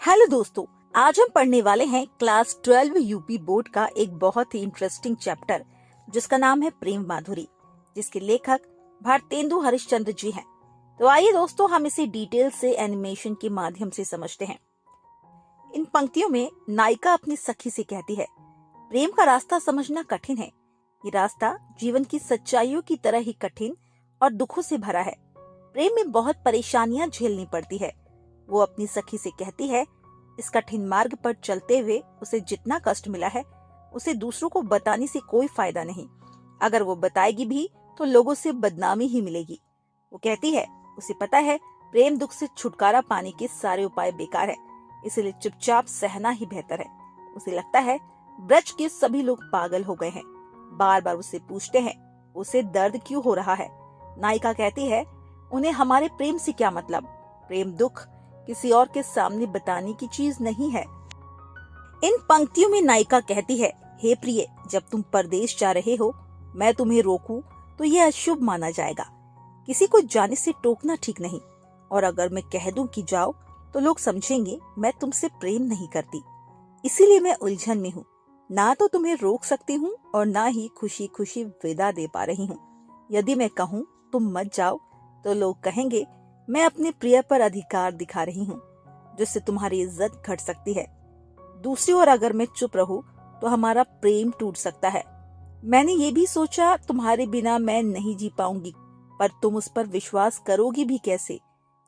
Hello दोस्तों, आज हम पढ़ने वाले हैं क्लास 12 यूपी बोर्ड का एक बहुत ही इंटरेस्टिंग चैप्टर जिसका नाम है प्रेम माधुरी, जिसके लेखक भारतेंदु हरिश्चंद्र जी हैं। तो आइए दोस्तों, हम इसे डिटेल से एनिमेशन के माध्यम से समझते हैं। इन पंक्तियों में नायिका अपनी सखी से कहती है, प्रेम का रास्ता समझना कठिन है। ये रास्ता जीवन की सच्चाइयों की तरह ही कठिन और दुखों से भरा है। प्रेम में बहुत परेशानियां झेलनी पड़ती है। वो अपनी सखी से कहती है, इस कठिन मार्ग पर चलते हुए उसे जितना कष्ट मिला है उसे दूसरों को बताने से कोई फायदा नहीं। अगर वो बताएगी भी तो लोगों से बदनामी ही मिलेगी। वो कहती है, उसे पता है प्रेम दुख से छुटकारा पाने के सारे उपाय बेकार है, इसलिए चुपचाप सहना ही बेहतर है। उसे लगता है ब्रज के सभी लोग पागल हो गए हैं। बार बार उसे पूछते हैं उसे दर्द क्यों हो रहा है। नायिका कहती है, उन्हें हमारे प्रेम से क्या मतलब। प्रेम दुख किसी और के सामने बताने की चीज नहीं है। इन पंक्तियों में नायिका कहती है, हे प्रिय, जब तुम परदेश जा रहे हो मैं तुम्हें रोकूं तो यह अशुभ माना जाएगा। किसी को जाने से टोकना ठीक नहीं, और अगर मैं कह दूं कि जाओ तो लोग समझेंगे मैं तुमसे प्रेम नहीं करती। इसीलिए मैं उलझन में हूँ, ना तो तुम्हें रोक सकती हूँ और ना ही खुशी खुशी विदा दे पा रही हूँ। यदि मैं कहूँ तुम मत जाओ तो लोग कहेंगे मैं अपने प्रिय पर अधिकार दिखा रही हूँ, जिससे तुम्हारी इज्जत घट सकती है। दूसरी ओर अगर मैं चुप रहूं तो हमारा प्रेम टूट सकता है। मैंने ये भी सोचा तुम्हारे बिना मैं नहीं जी पाऊंगी, पर तुम उस पर विश्वास करोगी भी कैसे,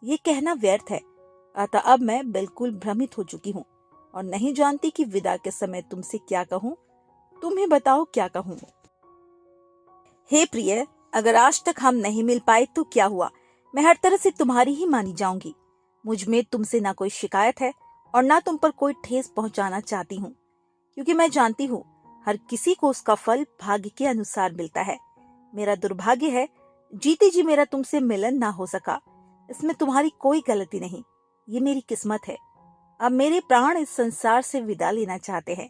ये कहना व्यर्थ है। अतः अब मैं बिल्कुल भ्रमित हो चुकी हूँ और नहीं जानती कि विदा के समय तुमसे क्या कहूँ। तुम ही बताओ क्या कहूँ। हे प्रिय, अगर आज तक हम नहीं मिल पाए तो क्या हुआ, मैं हर तरह से तुम्हारी ही मानी जाऊंगी। मुझ में तुमसे ना कोई शिकायत है और ना तुम पर कोई ठेस पहुंचाना चाहती हूँ, क्योंकि मैं जानती हूँ हर किसी को उसका फल भाग्य के अनुसार मिलता है। मेरा दुर्भाग्य है जीते जी मेरा तुमसे मिलन ना हो सका। इसमें तुम्हारी कोई गलती नहीं, ये मेरी किस्मत है। अब मेरे प्राण इस संसार से विदा लेना चाहते हैं,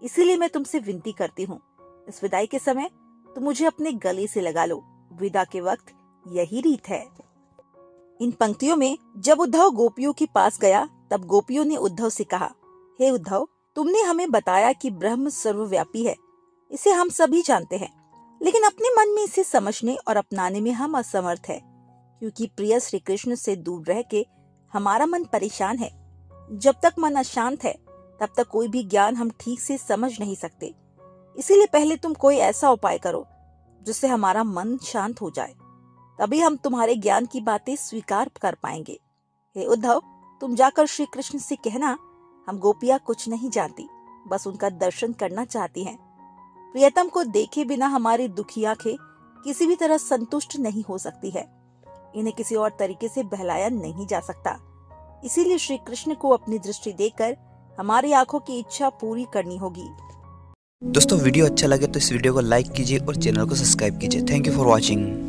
इसीलिए मैं तुमसे विनती करती हूँ, इस विदाई के समय तुम मुझे अपने गले से लगा लो। विदा के वक्त यही रीत है। इन पंक्तियों में जब उद्धव गोपियों के पास गया तब गोपियों ने उद्धव से कहा, हे उद्धव, तुमने हमें बताया कि ब्रह्म सर्वव्यापी है, इसे हम सभी जानते हैं, लेकिन अपने मन में इसे समझने और अपनाने में हम असमर्थ है, क्योंकि प्रिय श्री कृष्ण से दूर रह के हमारा मन परेशान है। जब तक मन अशांत है तब तक कोई भी ज्ञान हम ठीक से समझ नहीं सकते। इसीलिए पहले तुम कोई ऐसा उपाय करो जिससे हमारा मन शांत हो जाए, तभी हम तुम्हारे ज्ञान की बातें स्वीकार कर पाएंगे। हे उद्धव, तुम जाकर श्री कृष्ण से कहना, हम गोपियां कुछ नहीं जानती, बस उनका दर्शन करना चाहती हैं। प्रियतम को देखे बिना हमारी दुखी आंखें किसी भी तरह संतुष्ट नहीं हो सकती है। इन्हें किसी और तरीके से बहलाया नहीं जा सकता। इसीलिए श्री कृष्ण को अपनी दृष्टि देकर हमारी आंखों की इच्छा पूरी करनी होगी। दोस्तों, वीडियो अच्छा लगे तो इस वीडियो को लाइक कीजिए और चैनल को सब्सक्राइब कीजिए। Thank you for watching.